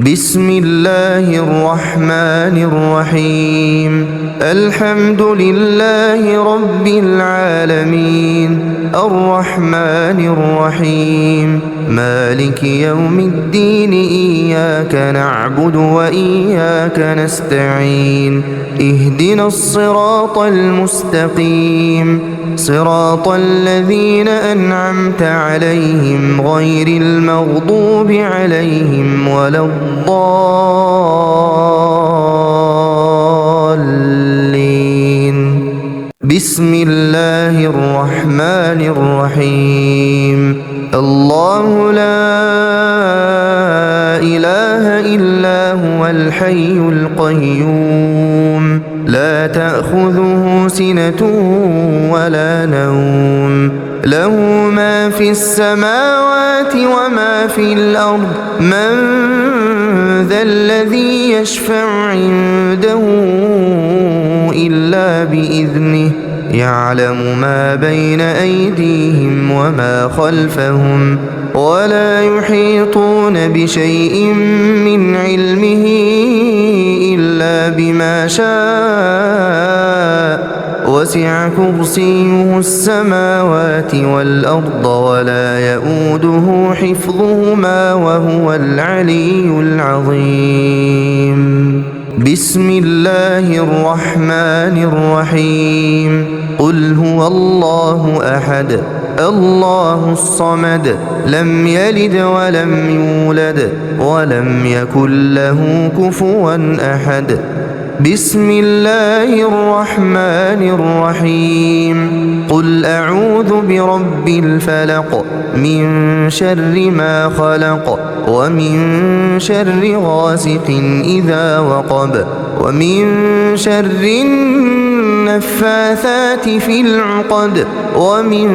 بسم الله الرحمن الرحيم الحمد لله رب العالمين الرحمن الرحيم مالك يوم الدين إياك نعبد وإياك نستعين اهدنا الصراط المستقيم صراط الذين أنعمت عليهم غير المغضوب عليهم ولا الضالين بسم الله الرحمن الرحيم الله لا إله إلا هو الحي القيوم لا تأخذه سنة ولا نوم له ما في السماوات وما في الأرض من ذا الذي يشفع عنده إلا بإذنه يعلم ما بين أيديهم وما خلفهم ولا يحيطون بشيء من علمه إلا بما شاء وسع كرسيه السماوات والأرض ولا يؤوده حفظهما وهو العلي العظيم بسم الله الرحمن الرحيم قل هو الله أحد الله الصمد لم يلد ولم يولد ولم يكن له كفوا أحد بسم الله الرحمن الرحيم قل أعوذ برب الفلق من شر ما خلق ومن شر غاسق إذا وقب ومن شر النفاثات في العقد ومن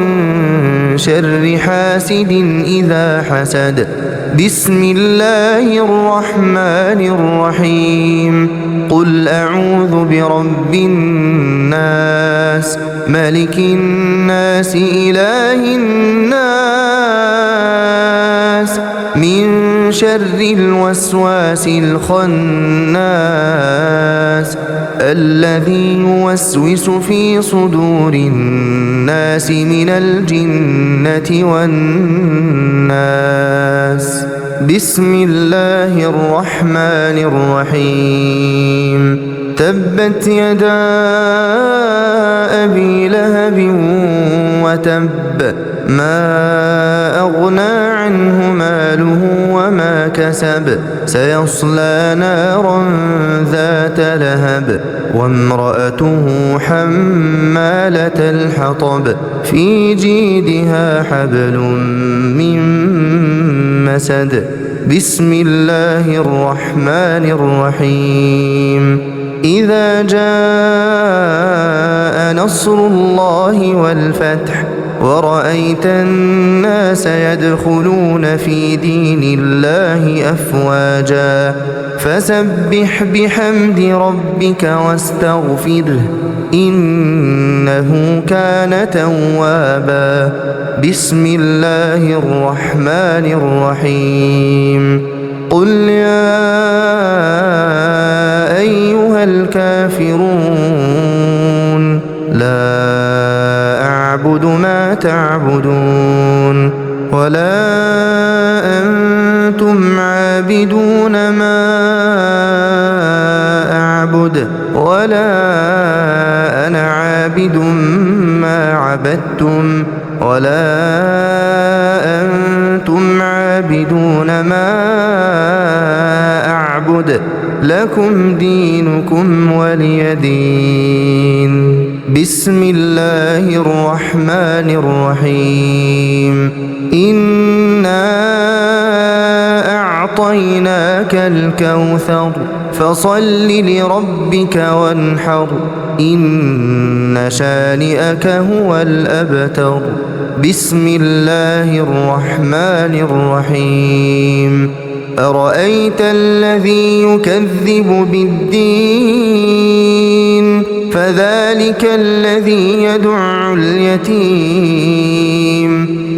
شر حاسد إذا حسد بسم الله الرحمن الرحيم قل أعوذ برب الناس ملك الناس إله الناس من شر الوسواس الخناس الذي يوسوس في صدور الناس من الجنة والناس بسم الله الرحمن الرحيم تبت يدا أبي لهب وتب ما أغنى عنه ماله وما كسب سيصلى نارا ذات لهب وامرأته حمالة الحطب في جيدها حبل من مسد بسم الله الرحمن الرحيم إذا جاء نصر الله والفتح ورأيت الناس يدخلون في دين الله أفواجا فسبح بحمد ربك واستغفره إنه كان توابا بسم الله الرحمن الرحيم قل يا أيها الكافرون لا أعبد ما تعبدون ولا أنتم عابدون ما أعبد ولا أنا عابد ما عبدتم ولا أنتم عابدون ما أعبد لكم دينكم ولي دين بسم الله الرحمن الرحيم إنا أعطيناك الكوثر فصل لربك وانحر إن شانئك هو الأبتر بسم الله الرحمن الرحيم أرأيت الذي يكذب بالدين فذلك الذي يدع اليتيم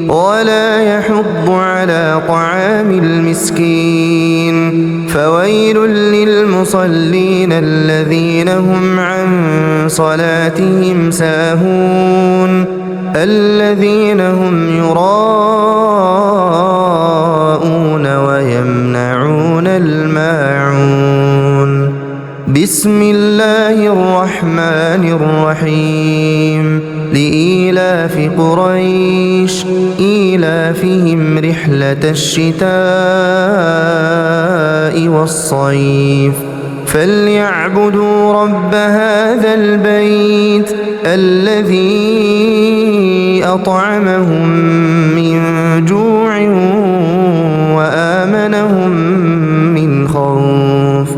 ولا يحض على طعام المسكين فويل للمصلين الذين هم عن صلاتهم ساهون الذين هم يراءون ويمنعون الماعون بسم الله الرحمن الرحيم لإيلاف قريش إيلافهم رحلة الشتاء والصيف فليعبدوا رب هذا البيت الذي أطعمهم من جوع وآمنهم من خوف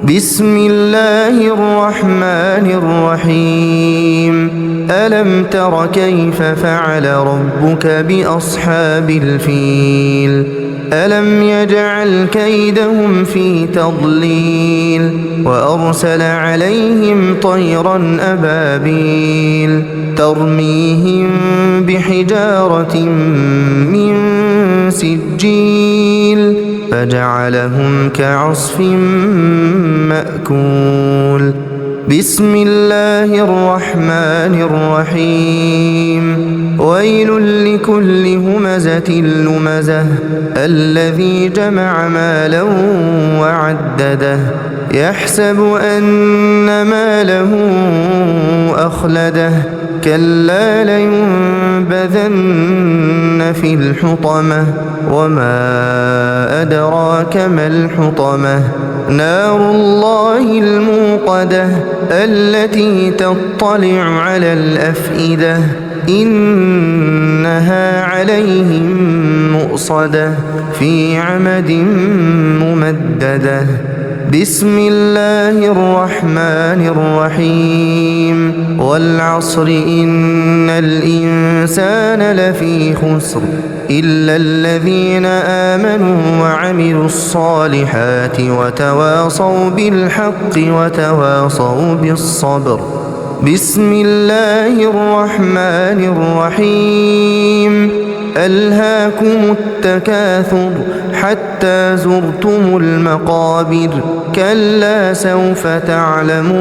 بسم الله الرحمن الرحيم ألم تر كيف فعل ربك بأصحاب الفيل ألم يجعل كيدهم في تضليل وأرسل عليهم طيرا أبابيل ترميهم بحجارة من سجيل فجعلهم كعصف مأكول بسم الله الرحمن الرحيم ويل لكل همزة لمزة الذي جمع مالا وعدده يحسب أن ماله أخلده كلا لينبذن في الحطمة وما أدراك ما الحطمة نار الله الموقدة التي تطلع على الأفئدة إنها عليهم مؤصدة في عمد ممددة بسم الله الرحمن الرحيم والعصر إن الإنسان لفي خسر إلا الذين آمنوا وعملوا الصالحات وتواصوا بالحق وتواصوا بالصبر بسم الله الرحمن الرحيم ألهاكم التكاثر حتى زرتم المقابر كلا سوف تعلمون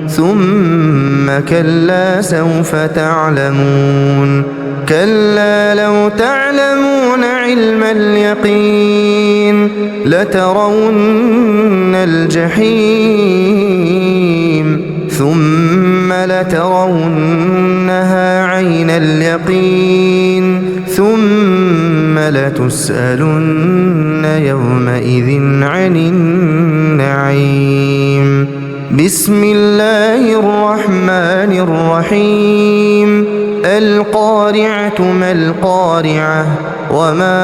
ثم كلا سوف تعلمون كلا لو تعلمون علم اليقين لترون الجحيم ثم لترونها عين اليقين ثم لتسألن يومئذ عن النعيم بسم الله الرحمن الرحيم القارعة ما القارعة وما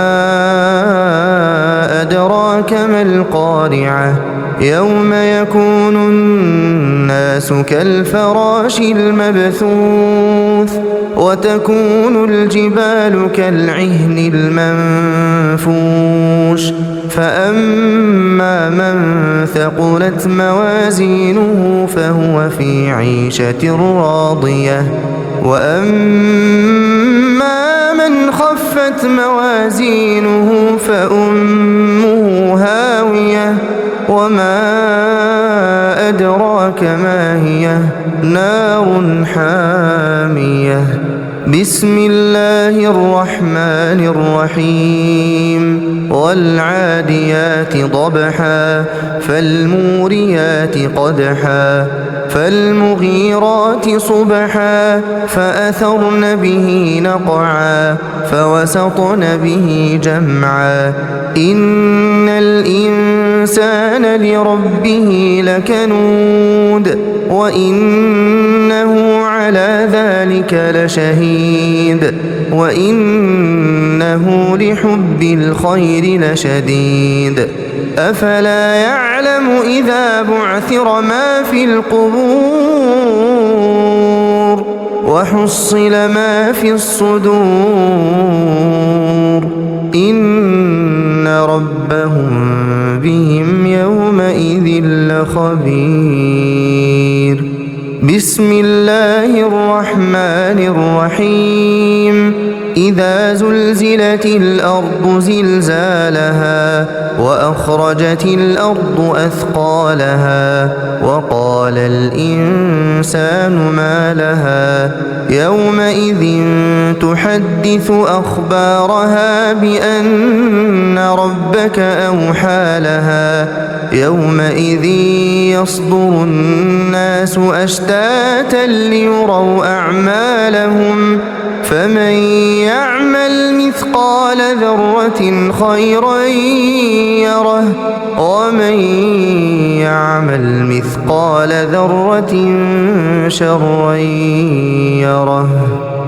أدراك ما القارعة يوم يكون الناس كالفراش المبثوث وتكون الجبال كالعهن المنفوش فأما من ثقلت موازينه فهو في عيشة راضية وأما من خفت موازينه فأمه هاوية وما أدراك ما هي نار حامية بسم الله الرحمن الرحيم والعاديات ضبحا فالموريات قدحا فالمغيرات صبحا فأثرن به نقعا فوسطن به جمعا إن الإنسان لربه لكنود وإنه على ذلك لشهيد وإنه لحب الخير لشديد أفلا يعلم إذا بعثر ما في القبور وحصل ما في الصدور إن ربهم بهم يومئذ لخبير بسم الله الرحمن الرحيم إذا زلزلت الأرض زلزالها وأخرجت الأرض أثقالها وقال الإنسان ما لها يومئذ تحدث أخبارها بأن ربك أوحى لها يومئذ يصدر الناس أشتاتا ليروا أعمالهم فمن يعمل مثقال ذرة خيرا يره ومن يعمل مثقال ذرة شرا يره.